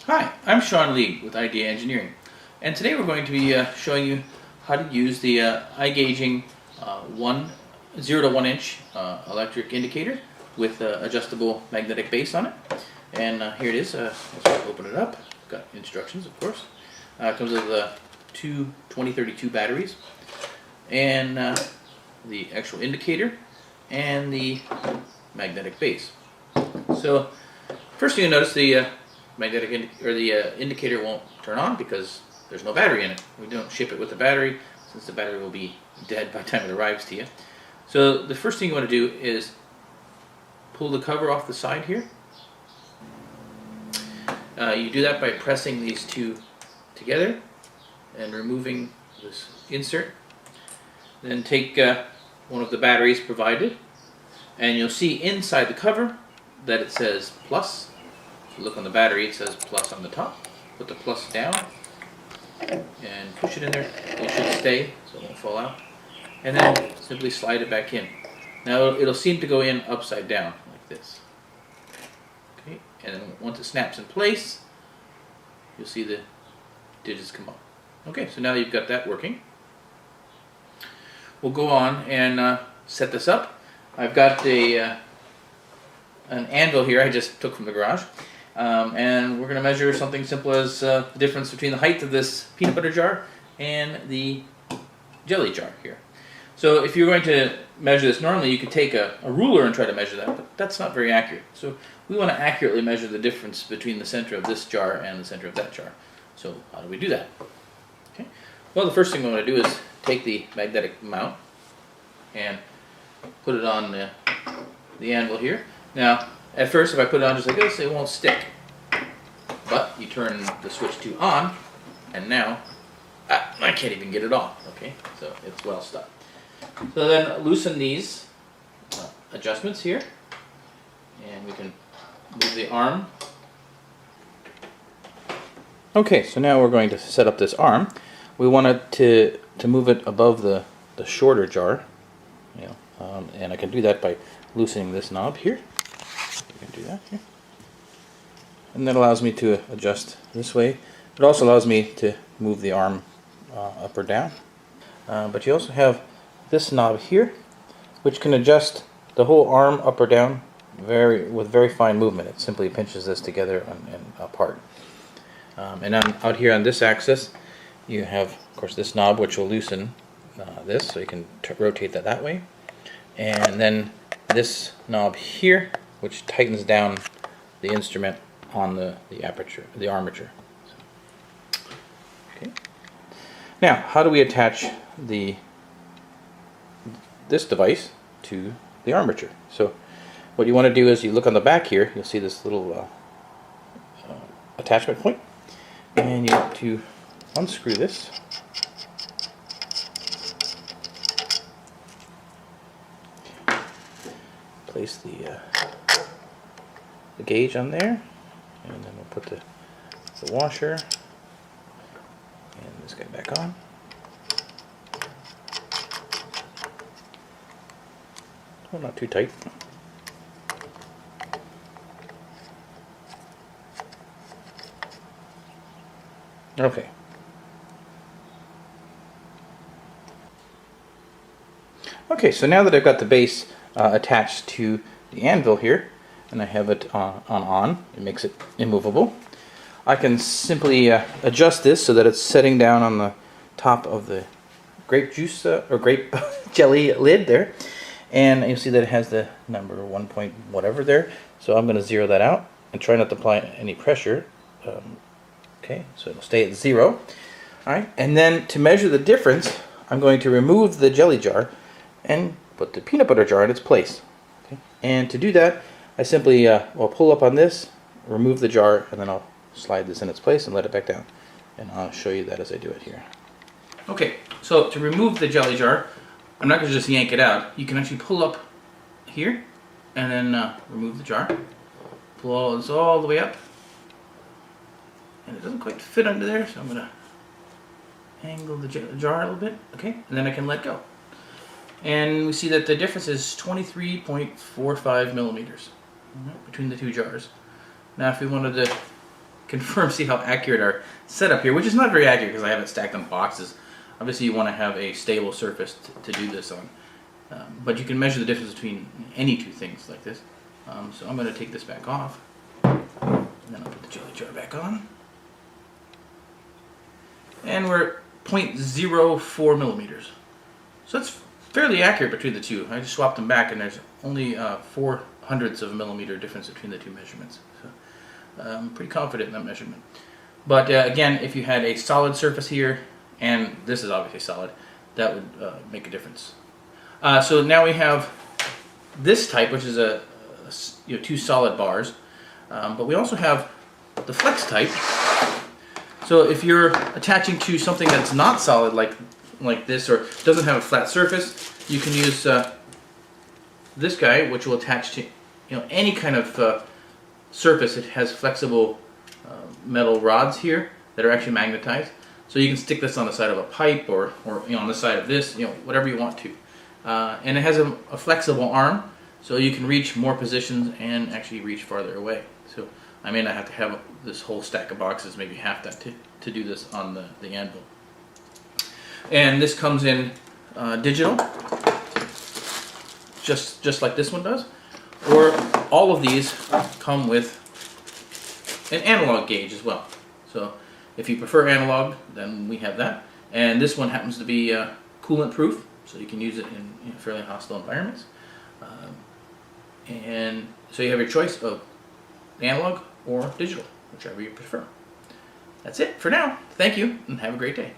Hi, I'm Sean Lee with Idea Engineering, and today we're going to be showing you how to use the Igaging 0 to 1 inch electric indicator with adjustable magnetic base on it. And here it is. Let's open it up. Got instructions, of course. It comes with two 2032 batteries and the actual indicator and the magnetic base. So first thing you notice, the indicator won't turn on because there's no battery in it. We don't ship it with the battery since the battery will be dead by the time it arrives to you. So the first thing you want to do is pull the cover off the side here. You do that by pressing these two together and removing this insert. Then take one of the batteries provided, and you'll see inside the cover that it says plus. If you look on the battery, it says plus on the top. Put the plus down and push it in there. It should stay so it won't fall out. And then simply slide it back in. Now it'll seem to go in upside down like this. Okay, and then once it snaps in place, you'll see the digits come up. Okay, so now you've got that working. We'll go on and set this up. I've got an anvil here I just took from the garage. And we're going to measure something simple as the difference between the height of this peanut butter jar and the jelly jar here. So if you're going to measure this normally, you could take a ruler and try to measure that, but that's not very accurate. So we want to accurately measure the difference between the center of this jar and the center of that jar. So how do we do that? Okay. Well, the first thing we want to do is take the magnetic mount and put it on the anvil here. Now, at first, if I put it on just like this, it won't stick. But you turn the switch to on, and now I can't even get it off. Okay, so it's well stuck. So then loosen these adjustments here, and we can move the arm. Okay, so now we're going to set up this arm. We want it to move it above the shorter jar, and I can do that by loosening this knob here. You can do that here. And that allows me to adjust this way. It also allows me to move the arm up or down. But you also have this knob here, which can adjust the whole arm up or down with very fine movement. It simply pinches this together and apart. And out here on this axis, you have, of course, this knob, which will loosen this, so you can rotate that way. And then this knob here, which tightens down the instrument on the armature. Okay. Now, how do we attach this device to the armature? So, what you want to do is you look on the back here. You'll see this little attachment point, and you have to unscrew this. Place the gauge on there, and then we'll put the washer and this guy back on. Well, not too tight. Okay. Okay, so now that I've got the base attached to the anvil here, and I have it on, it makes it immovable. I can simply adjust this so that it's setting down on the top of the grape juice or grape jelly lid there, and you'll see that it has the number 1 point whatever there. So I'm going to zero that out and try not to apply any pressure. Okay, so it'll stay at 0. All right, and then to measure the difference, I'm going to remove the jelly jar and put the peanut butter jar in its place. Okay, and to do that, I simply will pull up on this, remove the jar, and then I'll slide this in its place and let it back down. And I'll show you that as I do it here. Okay, so to remove the jelly jar, I'm not going to just yank it out. You can actually pull up here and then remove the jar. Pull this all the way up. And it doesn't quite fit under there, so I'm going to angle the jar a little bit. Okay, and then I can let go. And we see that the difference is 23.45 millimeters between the two jars. Now if we wanted to confirm, see how accurate our setup here, which is not very accurate because I have it stacked on boxes. Obviously you want to have a stable surface to do this on. But you can measure the difference between any two things like this. So I'm going to take this back off, and then I'll put the jelly jar back on. And we're at 0.04 millimeters. So that's fairly accurate between the two. I just swapped them back, and there's only 0.04 of a millimeter difference between the two measurements. So I'm pretty confident in that measurement. But again, if you had a solid surface here, and this is obviously solid, that would make a difference. So now we have this type, which is two solid bars, but we also have the flex type. So if you're attaching to something that's not solid like this, or doesn't have a flat surface, you can use this guy, which will attach to any kind of surface that has flexible metal rods here that are actually magnetized. So you can stick this on the side of a pipe, or on the side of this, whatever you want to. And it has a flexible arm, so you can reach more positions and actually reach farther away. So I may not have to have this whole stack of boxes, maybe half that, to do this on the anvil. And this comes in digital, just like this one does, or all of these come with an analog gauge as well. So if you prefer analog, then we have that. And this one happens to be coolant proof, so you can use it in fairly hostile environments. And so you have your choice of analog or digital, whichever you prefer. That's it for now. Thank you, and have a great day.